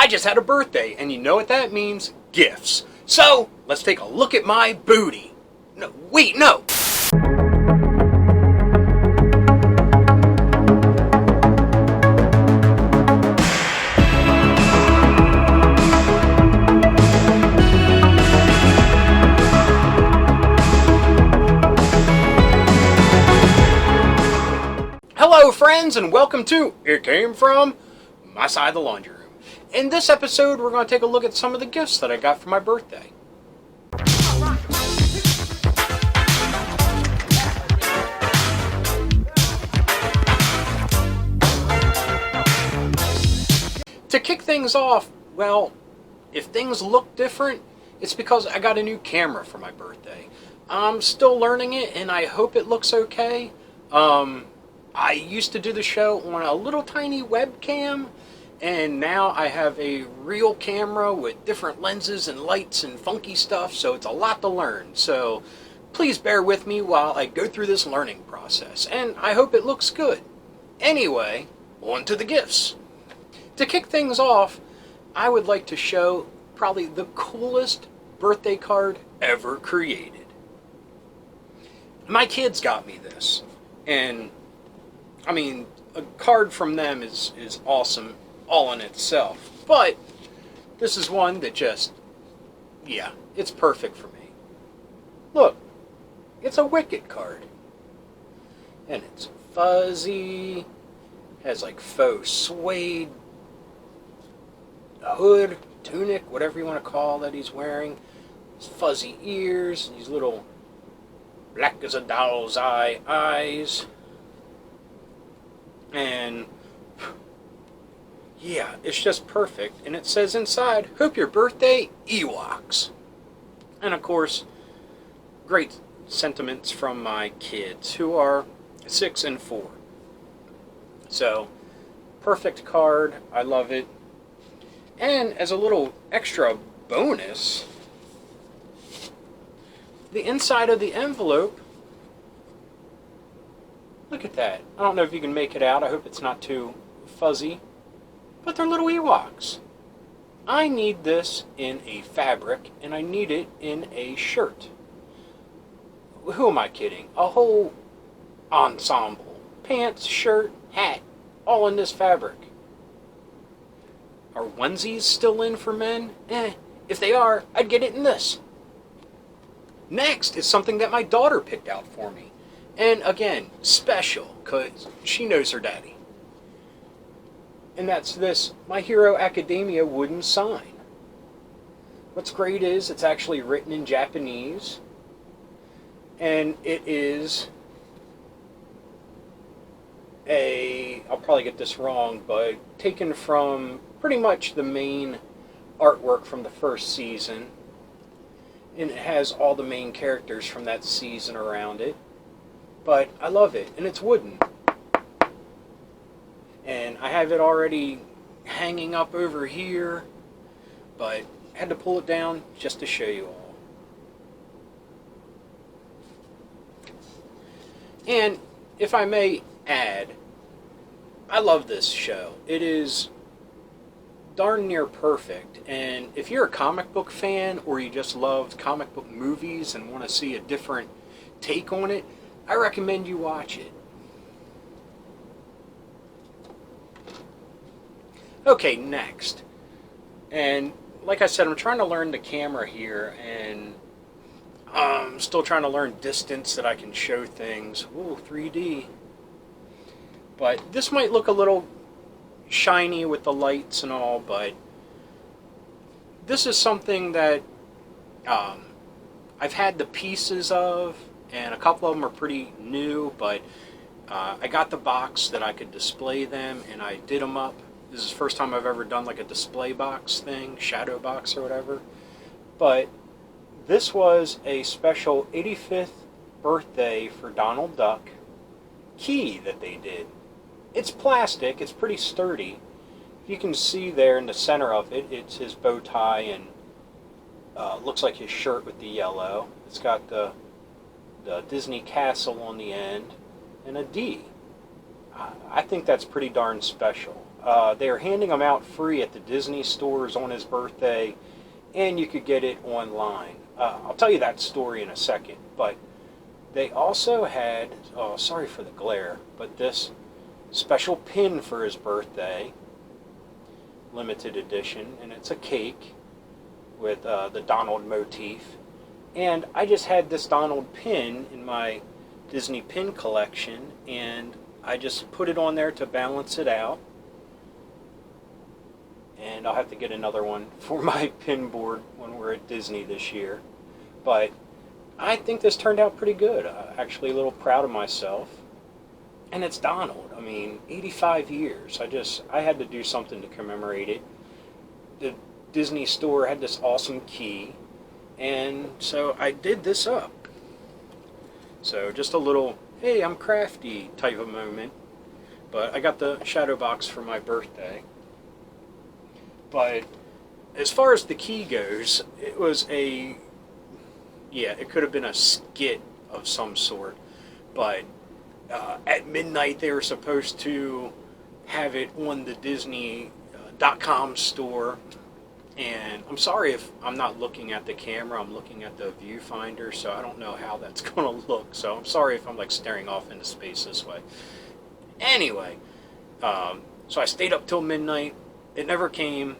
just had a birthday, and you know what that means? Gifts. So, let's take a look at my booty. No, wait, no. Hello friends, and welcome to It Came From My Side of the Laundry Room. In this episode, we're going to take a look at some of the gifts that I got for my birthday. To kick things off, well, if things look different, it's because I got a new camera for my birthday. I'm still learning it, and I hope it looks okay. I used to do the show on a little tiny webcam, and now I have a real camera with different lenses and lights and funky stuff, so it's a lot to learn. So please bear with me while I go through this learning process, and I hope it looks good. Anyway, on to the gifts. To kick things off, I would like to show probably the coolest birthday card ever created. My kids got me this, and I mean, a card from them is awesome all in itself, but this is one that just, yeah, it's perfect for me. Look, it's a Wicked card, and it's fuzzy, has like faux suede, a hood, tunic, whatever you want to call that he's wearing, his fuzzy ears, these little black as a doll's eyes. And yeah, it's just perfect. And it says inside, "Hope your birthday, Ewoks." And of course, great sentiments from my kids, who are 6 and 4. So, perfect card. I love it. And as a little extra bonus, the inside of the envelope, look at that. I don't know if you can make it out. I hope it's not too fuzzy. But they're little Ewoks. I need this in a fabric, and I need it in a shirt. Who am I kidding? A whole ensemble. Pants, shirt, hat, all in this fabric. Are onesies still in for men? If they are, I'd get it in this. Next is something that my daughter picked out for me. And again, special, because she knows her daddy. And that's this My Hero Academia wooden sign. What's great is it's actually written in Japanese. And it is I'll probably get this wrong, but taken from pretty much the main artwork from the first season. And it has all the main characters from that season around it. But I love it, and it's wooden. And I have it already hanging up over here, but I had to pull it down just to show you all. And if I may add, I love this show. It is darn near perfect, and if you're a comic book fan, or you just love comic book movies and want to see a different take on it, I recommend you watch it. Okay, next. And like I said, I'm trying to learn the camera here, and I'm still trying to learn distance that I can show things. Ooh, 3D. But this might look a little shiny with the lights and all, but this is something that I've had the pieces of, and a couple of them are pretty new, but I got the box that I could display them, and I did them up. This is the first time I've ever done like a display box thing, shadow box or whatever. But this was a special 85th birthday for Donald Duck key that they did. It's plastic, it's pretty sturdy. You can see there in the center of it, it's his bow tie, and looks like his shirt with the yellow. It's got the Disney castle on the end, and a D. I think that's pretty darn special. They are handing them out free at the Disney stores on his birthday, and you could get it online. I'll tell you that story in a second, but they also had, oh, sorry for the glare, but this special pin for his birthday, limited edition, and it's a cake with the Donald motif. And I just had this Donald pin in my Disney pin collection, and I just put it on there to balance it out. And I'll have to get another one for my pin board when we're at Disney this year. But I think this turned out pretty good. I'm actually a little proud of myself. And it's Donald. I mean, 85 years. I had to do something to commemorate it. The Disney store had this awesome key, and so I did this up. So just a little, hey, I'm crafty type of moment. But I got the shadow box for my birthday. But as far as the key goes, it was it could have been a skit of some sort. But at midnight they were supposed to have it on the Disney.com store. And I'm sorry if I'm not looking at the camera, I'm looking at the viewfinder, so I don't know how that's going to look. So I'm sorry if I'm like staring off into space this way. Anyway, so I stayed up till midnight. It never came.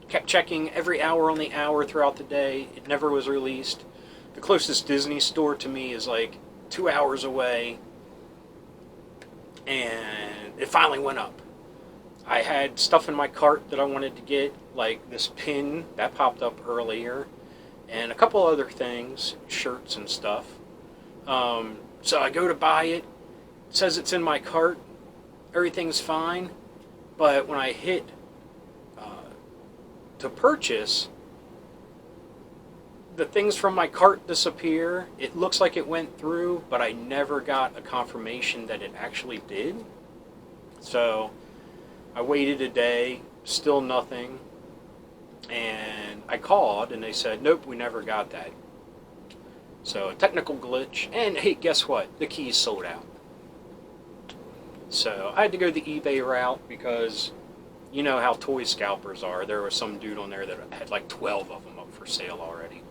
Kept checking every hour on the hour throughout the day. It never was released. The closest Disney store to me is like 2 hours away. And it finally went up. I had stuff in my cart that I wanted to get, like this pin that popped up earlier, and a couple other things, shirts and stuff. So I go to buy it. It says it's in my cart. Everything's fine. But when I hit to purchase, the things from my cart disappear. It looks like it went through, but I never got a confirmation that it actually did. So I waited a day, still nothing, and I called and they said, nope, we never got that. So a technical glitch, and hey, guess what? The keys sold out. So I had to go the eBay route because you know how toy scalpers are. There was some dude on there that had like 12 of them up for sale already.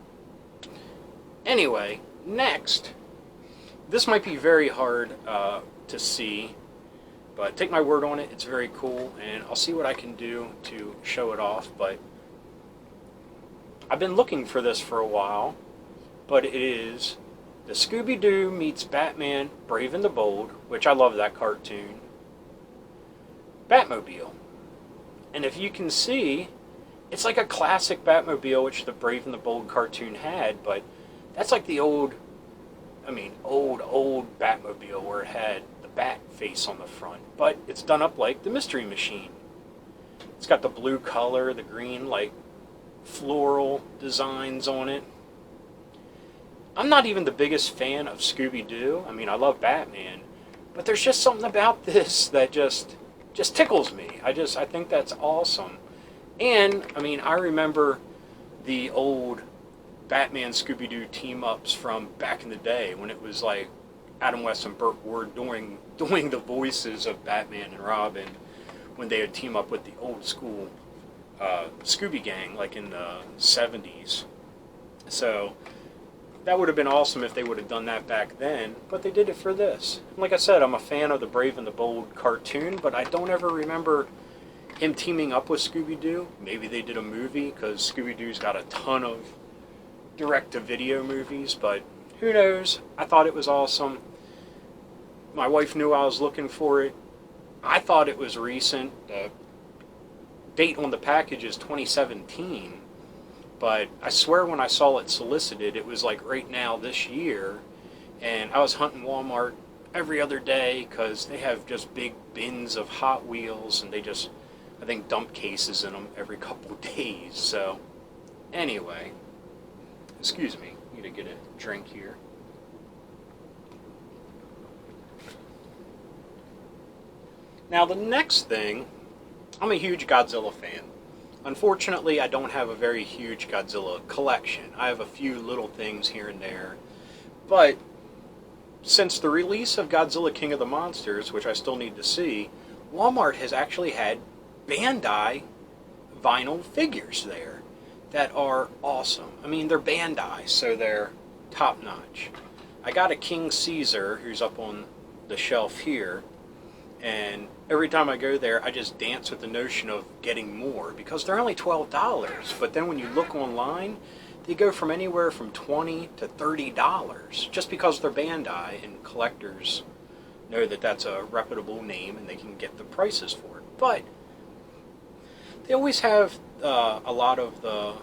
Anyway, next, this might be very hard to see, but take my word on it, it's very cool, and I'll see what I can do to show it off. But I've been looking for this for a while, but it is the Scooby-Doo meets Batman Brave and the Bold, which I love that cartoon, Batmobile. And if you can see, it's like a classic Batmobile, which the Brave and the Bold cartoon had, but that's like the old Batmobile where it had the bat face on the front. But it's done up like the Mystery Machine. It's got the blue color, the green, like, floral designs on it. I'm not even the biggest fan of Scooby-Doo. I mean, I love Batman. But there's just something about this that just tickles me. I think that's awesome. And, I mean, I remember the old Batman Scooby-Doo team-ups from back in the day when it was like Adam West and Burt Ward doing the voices of Batman and Robin when they would team up with the old school Scooby Gang like in the 70s. So that would have been awesome if they would have done that back then, but they did it for this. And like I said, I'm a fan of the Brave and the Bold cartoon, but I don't ever remember him teaming up with Scooby-Doo. Maybe they did a movie, because Scooby-Doo's got a ton of direct-to-video movies, but who knows? I thought it was awesome. My wife knew I was looking for it. I thought it was recent. The date on the package is 2017, but I swear when I saw it solicited, it was like right now this year, and I was hunting Walmart every other day because they have just big bins of Hot Wheels, and they just, I think, dump cases in them every couple of days. So anyway, excuse me, need to get a drink here. Now the next thing, I'm a huge Godzilla fan. Unfortunately, I don't have a very huge Godzilla collection. I have a few little things here and there. But since the release of Godzilla King of the Monsters, which I still need to see, Walmart has actually had Bandai vinyl figures there that are awesome. I mean, they're Bandai, so they're top notch. I got a King Caesar who's up on the shelf here, and every time I go there, I just dance with the notion of getting more because they're only $12. But then when you look online, they go from anywhere from $20 to $30 just because they're Bandai, and collectors know that that's a reputable name and they can get the prices for it. But they always have a lot of the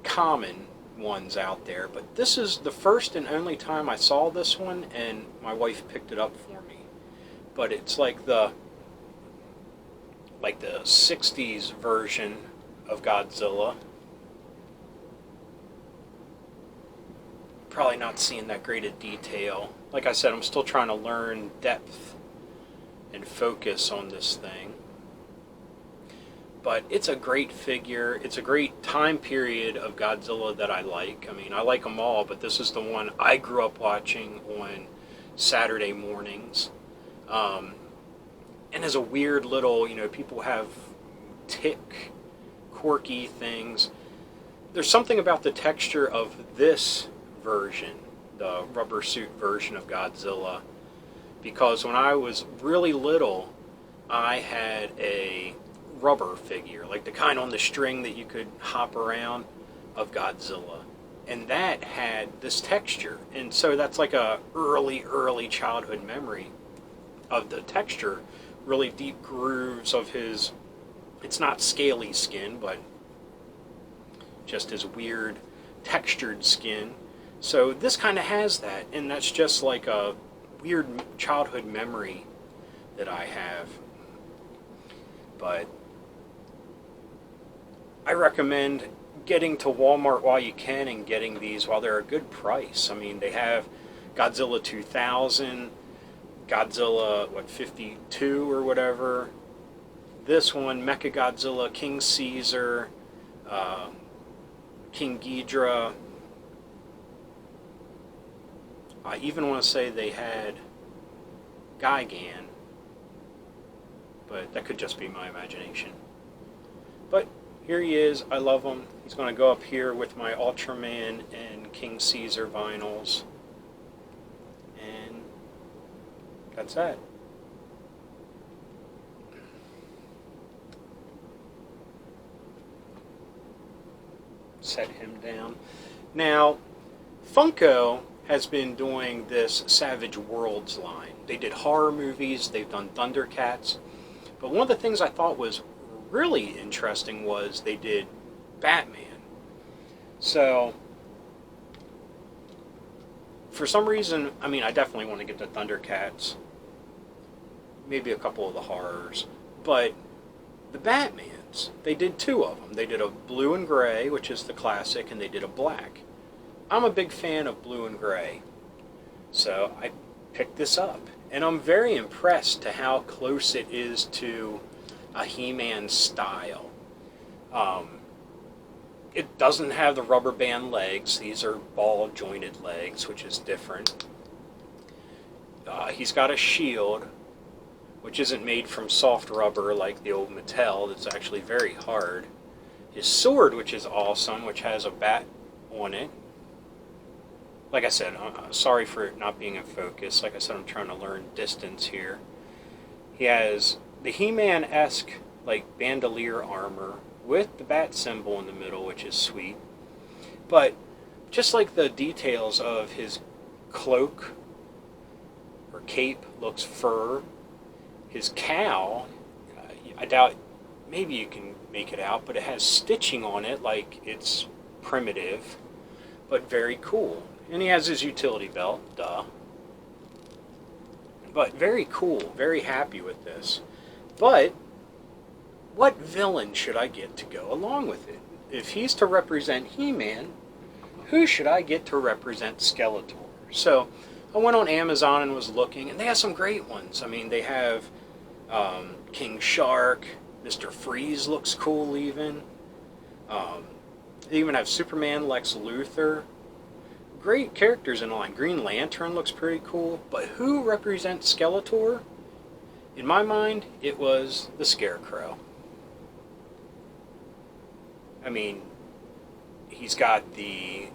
common ones out there, but this is the first and only time I saw this one, and my wife picked it up for me. But it's like the 60s version of Godzilla. Probably not seeing that great a detail. Like I said, I'm still trying to learn depth and focus on this thing. But it's a great figure. It's a great time period of Godzilla that I like. I mean, I like them all, but this is the one I grew up watching on Saturday mornings. And as a weird little, people have quirky things. There's something about the texture of this version, the rubber suit version of Godzilla, because when I was really little, I had a rubber figure, like the kind on the string that you could hop around, of Godzilla, and that had this texture, and so that's like a early childhood memory of the texture, really deep grooves of his, it's not scaly skin, but just his weird textured skin. So this kind of has that, and that's just like a weird childhood memory that I have. But I recommend getting to Walmart while you can and getting these while they're a good price. I mean, they have Godzilla 2000, Godzilla, 52 or whatever. This one, Mechagodzilla, King Caesar, King Ghidorah. I even want to say they had Gigan, but that could just be my imagination. But here he is. I love him. He's going to go up here with my Ultraman and King Caesar vinyls. And that's that. Set him down. Now, Funko has been doing this Savage Worlds line. They did horror movies, they've done Thundercats, but one of the things I thought was really interesting was they did Batman. So, for some reason, I mean, I definitely want to get the Thundercats, maybe a couple of the horrors, but the Batmans, they did two of them. They did a blue and gray, which is the classic, and they did a black. I'm a big fan of blue and gray, so I picked this up, and I'm very impressed to how close it is to a He-Man style. It doesn't have the rubber band legs. These are ball jointed legs, which is different. He's got a shield, which isn't made from soft rubber like the old Mattel. That's actually very hard. His sword, which is awesome, which has a bat on it. Like I said, sorry for it not being in focus. Like I said, I'm trying to learn distance here. He has the He-Man-esque, like, bandolier armor with the bat symbol in the middle, which is sweet. But just like the details of his cloak or cape looks fur, his cowl, I doubt, maybe you can make it out, but it has stitching on it like it's primitive, but very cool. And he has his utility belt, duh. But very cool, very happy with this. But what villain should I get to go along with it? If he's to represent He-Man, who should I get to represent Skeletor? So I went on Amazon and was looking, and they have some great ones. I mean, they have King Shark, Mr. Freeze looks cool even. They even have Superman, Lex Luthor. Great characters in line. Green Lantern looks pretty cool, but who represents Skeletor? In my mind, it was the Scarecrow. I mean, he's got the,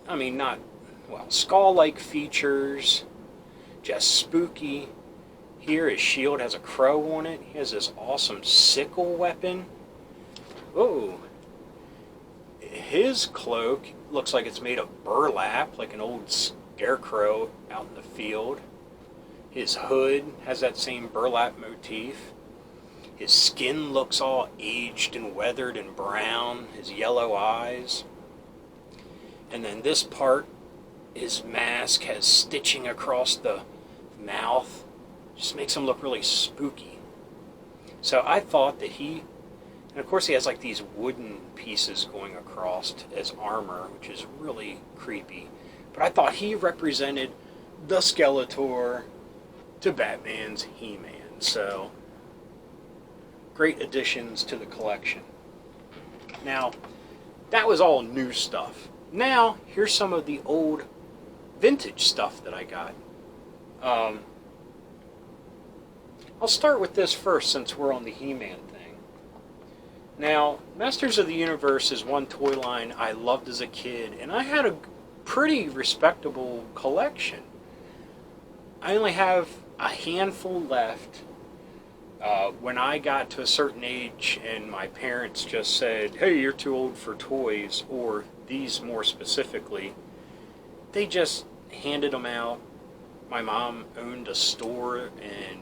not, well, skull-like features, just spooky. Here, his shield has a crow on it. He has this awesome sickle weapon. Oh, his cloak looks like it's made of burlap, like an old scarecrow out in the field. His hood has that same burlap motif. His skin looks all aged and weathered and brown, his yellow eyes. And then this part, his mask has stitching across the mouth. Just makes him look really spooky. So I thought that he, and of course he has like these wooden pieces going across as armor, which is really creepy. But I thought he represented the Skeletor to Batman's He-Man. So, great additions to the collection. Now, that was all new stuff. Now, here's some of the old vintage stuff that I got. I'll start with this first since we're on the He-Man thing. Now, Masters of the Universe is one toy line I loved as a kid, and I had a pretty respectable collection. I only have a handful left. When I got to a certain age and my parents just said, hey, you're too old for toys, or these more specifically, they just handed them out. My mom owned a store and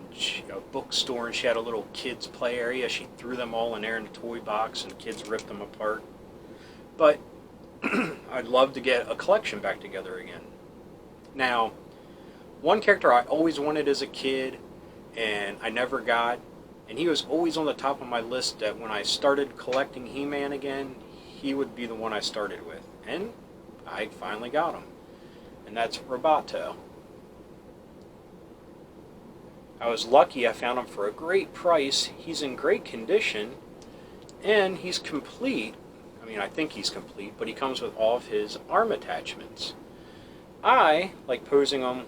a bookstore, and she had a little kids play area. She threw them all in there in a toy box and kids ripped them apart. But I'd love to get a collection back together again. Now, one character I always wanted as a kid and I never got, and he was always on the top of my list that when I started collecting He-Man again, he would be the one I started with. And I finally got him. And that's Roboto. I was lucky I found him for a great price. He's in great condition, and he's complete. I mean, I think he's complete, but he comes with all of his arm attachments. I like posing him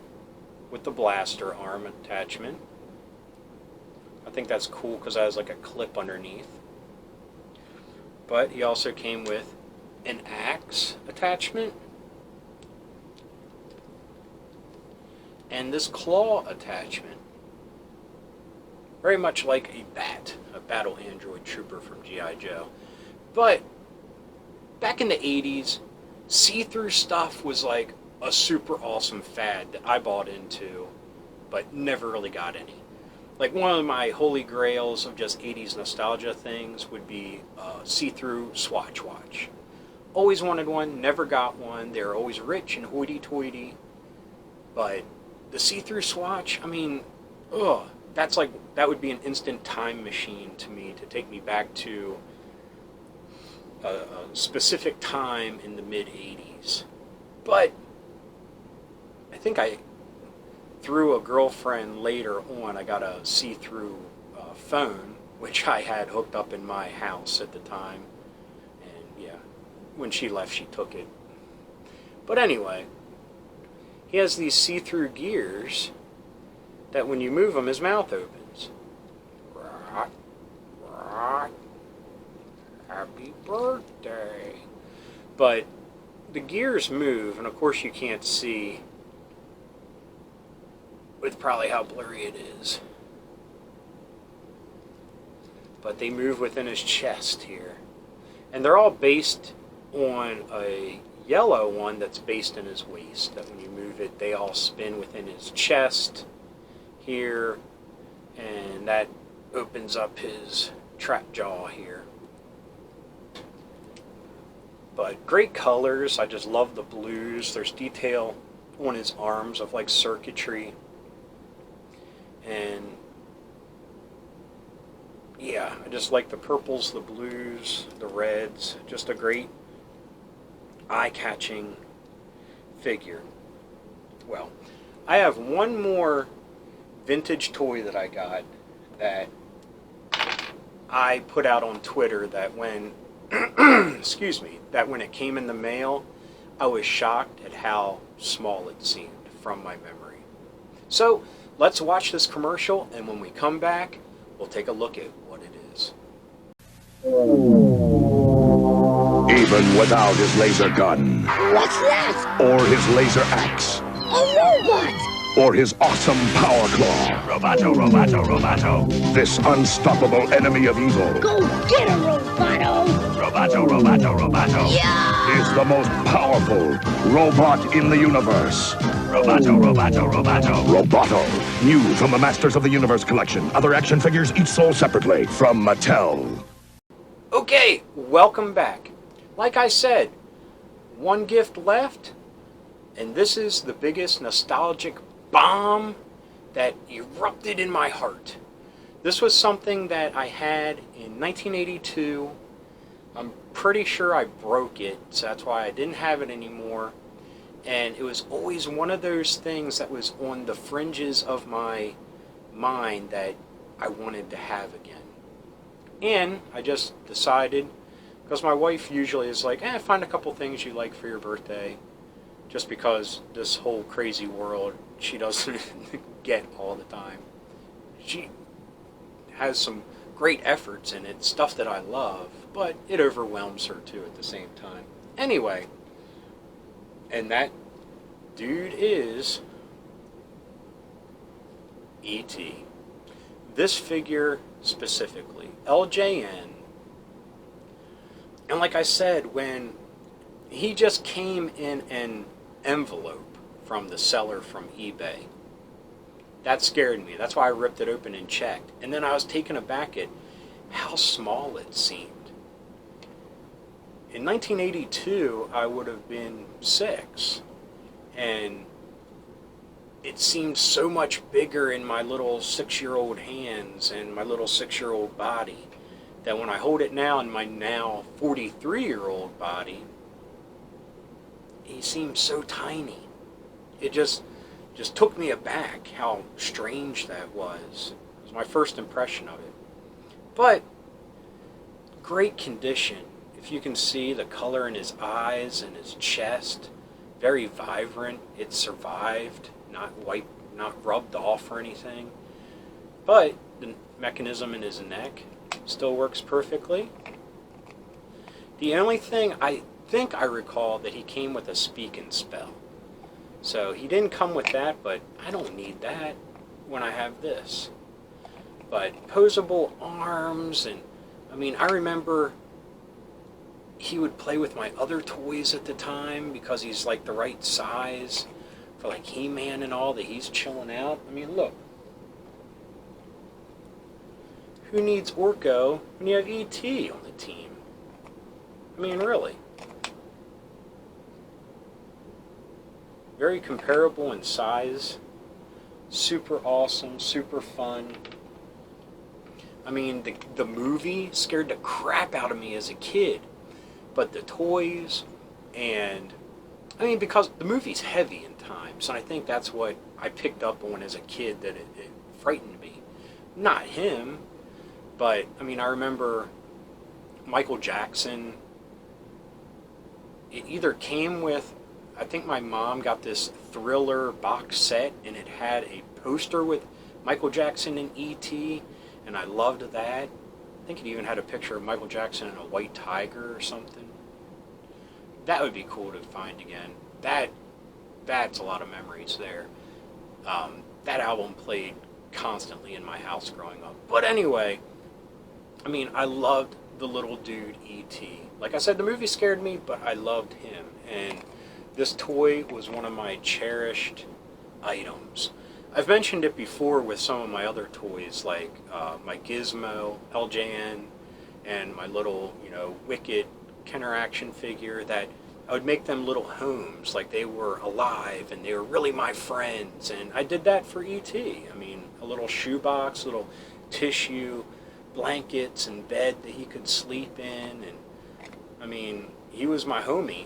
with the blaster arm attachment. I think that's cool because it has like a clip underneath. But he also came with an axe attachment and this claw attachment. Very much like a bat, a battle android trooper from G.I. Joe. But back in the 80s, see-through stuff was like a super awesome fad that I bought into, but never really got any. Like one of my holy grails of just 80s nostalgia things would be a see-through Swatch watch. Always wanted one, never got one. They're always rich and hoity-toity. But the see-through Swatch, I mean, ugh. That would be an instant time machine to me to take me back to a specific time in the mid-80s. But I think through a girlfriend later on, I got a see-through phone, which I had hooked up in my house at the time. And yeah, when she left, she took it. But anyway, he has these see-through gears that when you move him, his mouth opens. Happy birthday. But the gears move, and of course you can't see with probably how blurry it is. But they move within his chest here. And they're all based on a yellow one that's based in his waist, that when you move it, they all spin within his chest here, and that opens up his trap jaw here. But great colors. I just love the blues. There's detail on his arms of like circuitry, and yeah, I just like the purples, the blues, the reds. Just a great eye-catching figure. Well, I have one more vintage toy that I got that I put out on Twitter that when excuse me, that when it came in the mail, I was shocked at how small it seemed from my memory. So let's watch this commercial, and when we come back, we'll take a look at what it is. Even without his laser gun. What's that? Or his laser axe. A robot! Or his awesome power claw. Roboto, Roboto, Roboto. This unstoppable enemy of evil Go get him, Roboto! Roboto, Roboto, Roboto. Yeah! is the most powerful robot in the universe. Roboto, Roboto, Roboto. Roboto. New from the Masters of the Universe collection. Other action figures each sold separately from Mattel. Okay, welcome back. Like I said, one gift left, and this is the biggest nostalgic bomb that erupted in my heart. This was something that I had in 1982. I'm pretty sure I broke it, so that's why I didn't have it anymore. And it was always one of those things that was on the fringes of my mind that I wanted to have again. And I just decided, because my wife usually is like, find a couple things you like for your birthday. Just because this whole crazy world, she doesn't get all the time. She has some great efforts in it, stuff that I love, but it overwhelms her too at the same time. Anyway, and that dude is E.T. This figure specifically, LJN. And like I said, when he just came in an envelope from the seller from eBay, that scared me. That's why I ripped it open and checked. And then I was taken aback at how small it seemed. In 1982, I would have been 6. And it seemed so much bigger in my little 6-year-old hands and my little 6-year-old body that when I hold it now in my now 43-year-old body, he seems so tiny. It just took me aback how strange that was. It was my first impression of it. But great condition. If you can see the color in his eyes and his chest, very vibrant. It survived, not rubbed off or anything. But the mechanism in his neck still works perfectly. The only thing I think I recall that he came with a speak and spell. So he didn't come with that, but I don't need that when I have this. But posable arms, and I mean, I remember he would play with my other toys at the time because he's like the right size for like He-Man and all, that he's chilling out. I mean, look. Who needs Orko when you have E.T. on the team? I mean, really. Very comparable in size. Super awesome, super fun. I mean, the movie scared the crap out of me as a kid. But the toys, and I mean, because the movie's heavy in times, and I think that's what I picked up on as a kid, that it frightened me. Not him, but I mean, I remember Michael Jackson. It either came with, I think my mom got this Thriller box set, and it had a poster with Michael Jackson and E.T., and I loved that. I think it even had a picture of Michael Jackson and a white tiger or something. That would be cool to find again. That's a lot of memories there. That album played constantly in my house growing up. But anyway, I mean, I loved the little dude E.T. Like I said, the movie scared me, but I loved him. And this toy was one of my cherished items. I've mentioned it before with some of my other toys, like my Gizmo, LJN, and my little, Wicked Kenner action figure, that I would make them little homes, like they were alive and they were really my friends. And I did that for E.T. I mean, a little shoebox, little tissue, blankets, and bed that he could sleep in. And I mean, he was my homie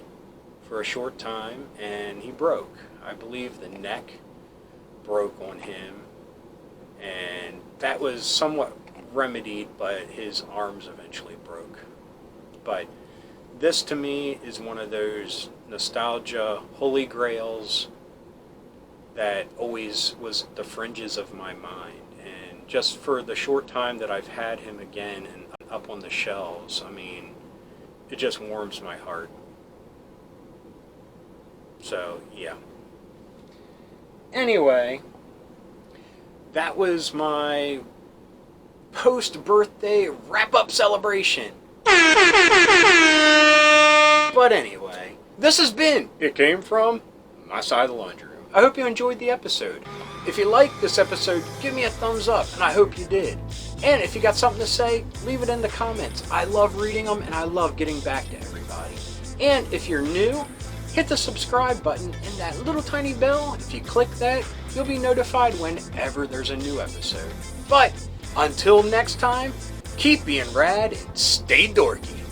for a short time, and he broke. I believe the neck broke on him, and that was somewhat remedied, but his arms eventually broke. But this to me is one of those nostalgia holy grails. that always was the fringes of my mind. And just for the short time that I've had him again and up on the shelves, I mean, it just warms my heart. So, yeah. Anyway, that was my post-birthday wrap-up celebration. But anyway, this has been It Came From My Side of the Laundry Room. I hope you enjoyed the episode. If you liked this episode, give me a thumbs up, and I hope you did. And if you got something to say, leave it in the comments. I love reading them, and I love getting back to everybody. And if you're new, hit the subscribe button and that little tiny bell. If you click that, you'll be notified whenever there's a new episode. But until next time, keep being rad and stay dorky.